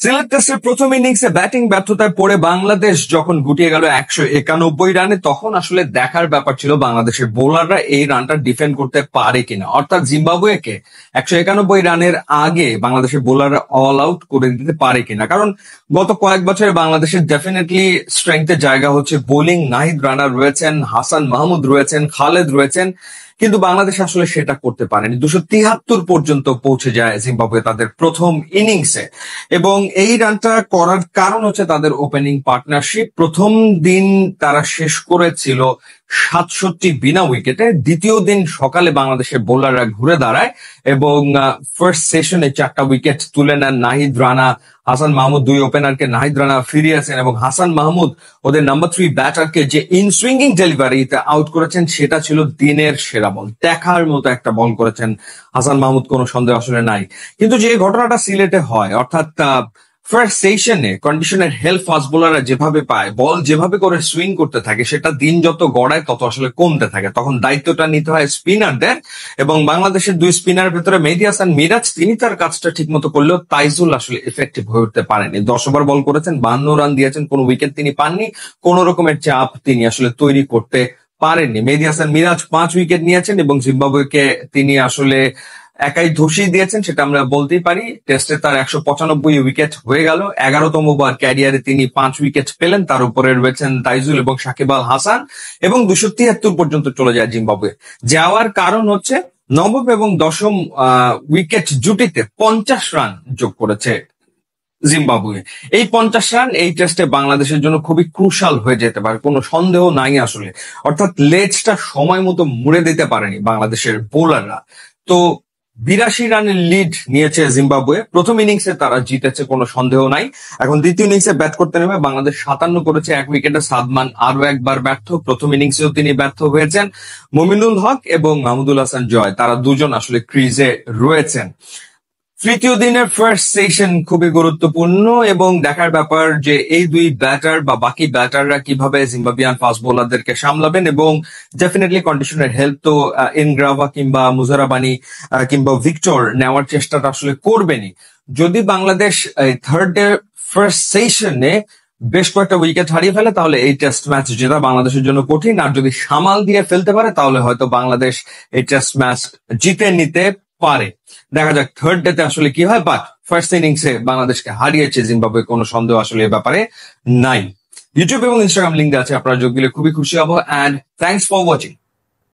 সিলেট টেস্টের প্রথম ইনিংসে ব্যাটিং ব্যর্থতায় পড়ে বাংলাদেশ যখন গুটিয়ে গেল 191 রানে, তখন আসলে দেখার ব্যাপার ছিল বাংলাদেশের বোলাররা এই রানটা ডিফেন্ড করতে পারে কিনা। অর্থাৎ জিম্বাবুয়েকে 191 রানের আগে বাংলাদেশের বোলাররা অল আউট করে দিতে পারে কিনা। কারণ গত কয়েক বছরে বাংলাদেশের ডেফিনেটলি স্ট্রেংথের জায়গা হচ্ছে বোলিং। নাহিদ রানা রয়েছেন, হাসান মাহমুদ রয়েছেন, খালেদ রয়েছেন, কিন্তু বাংলাদেশ আসলে সেটা করতে পারেনি। 273 পর্যন্ত পৌঁছে যায় জিম্বাবুয়ে তাদের প্রথম ইনিংসে, এবং এই রানটা করার কারণ হচ্ছে তাদের ওপেনিং পার্টনারশিপ। প্রথম দিন তারা শেষ করেছিল 67 বিনা উইকেটে। দ্বিতীয় দিন সকালে বাংলাদেশের বোলাররা ঘুরে দাঁড়ায় এবং ফার্স্ট সেশনে 4টা উইকেট তুলে নেন নাহিদ রানা, হাসান মাহমুদ। দুই ওপেনারকে নাহিদ রানা ফিরিয়েছেন এবং হাসান মাহমুদ ওদের নাম্বার 3 ব্যাটারকে যে ইন সুইঙ্গিং ডেলিভারিতে আউট করেছেন, সেটা ছিল দিনের সেরা বল। দেখার মতো একটা বল করেছেন হাসান মাহমুদ, কোনো সন্দেহ আসলে নাই। কিন্তু যে ঘটনাটা সিলেটে হয়, অর্থাৎ ফার্স্ট সেশনে কন্ডিশনের হেল্প ফাস্ট বোলাররা যেভাবে পায়, বল যেভাবে করে সুইং করতে থাকে, সেটা দিন যত গড়ায় তত আসলে কমতে থাকে। তখন দায়িত্বটা নিতে হয় স্পিনারদের, এবং বাংলাদেশের দুই স্পিনার ভেতরে মেহেদী হাসান মিরাজ তিনি তার কাজটা ঠিক মতো করলেও তাইজুল আসলে এফেক্টিভ হয়ে উঠতে পারেনি। 10 ওভার বল করেছেন, 52 রান দিয়েছেন, কোনো উইকেট তিনি পাননি, কোন রকমের চাপ তিনি আসলে তৈরি করতে পারেননি। মেহেদী হাসান মিরাজ 5 উইকেট নিয়েছেন এবং জিম্বাবুয়েকে তিনি আসলে একাই ধসিয়ে দিয়েছেন, সেটা আমরা বলতেই পারি। টেস্টে তার 195 উইকেট হয়ে গেল। 11তম বার ক্যারিয়ারে তিনি 5 উইকেট পেলেন। তার উপরে রয়েছেন তাইজুল এবং সাকিব আল হাসান, এবং 273 পর্যন্ত চলে যায় জিম্বাবুয়ে। যাওয়ার কারণ হচ্ছে নবম এবং 10ম উইকেট জুটিতে 50 রান যোগ করেছে জিম্বাবুয়ে। এই 50 রান এই টেস্টে বাংলাদেশের জন্য খুবই ক্রুশাল হয়ে যেতে পারে, কোনো সন্দেহ নাই আসলে। অর্থাৎ লেজটা সময় মতো মুড়ে দিতে পারেনি বাংলাদেশের বোলাররা। তো 82 রানের লিড নিয়েছে জিম্বাবুয়ে। প্রথম ইনিংসে তারা জিতেছে, কোনো সন্দেহ নাই। এখন দ্বিতীয় ইনিংসে ব্যাট করতে নেমে বাংলাদেশ 57 করেছে 1 উইকেটে। সাদমান আরো একবার ব্যর্থ, প্রথম ইনিংসেও তিনি ব্যর্থ হয়েছেন। মমিনুল হক এবং মাহমুদুল হাসান জয়, তারা দুজন আসলে ক্রিজে রয়েছেন। তৃতীয় দিনের ফার্স্ট সেশন খুবই গুরুত্বপূর্ণ, এবং দেখার ব্যাপার যে এই দুই ব্যাটার বা বাকি ব্যাটাররা কিভাবে জিম্বাবুয়ান ফাস্ট বোলারদেরকে সামলাবেন, এবং ডেফিনেটলি কন্ডিশনের হেল্প তো ইনগ্রাভা কিংবা মুজারাবানি কিংবা ভিক্টর নেওয়ার চেষ্টাটা আসলে করবেনই। যদি বাংলাদেশ থার্ড ডে ফার্স্ট সেশনে বেশ কয়েকটা উইকেট হারিয়ে ফেলে, তাহলে এই টেস্ট ম্যাচ জেতা বাংলাদেশের জন্য কঠিন। আর যদি সামাল দিয়ে ফেলতে পারে, তাহলে হয়তো বাংলাদেশ এই টেস্ট ম্যাচ জিতে নিতে পারে। দেখা যাক থার্ড ডে তে আসলে কি হয়। বাট ফার্স্ট ইনিংসে বাংলাদেশকে হারিয়েছে জিম্বাবুয়ে, কোনো সন্দেহ আসলে এ ব্যাপারে নাই। ইউটিউব এবং ইনস্টাগ্রাম লিঙ্ক আছে, আপনারা যোগ দিলে খুবই খুশি হবো। And thanks for watching.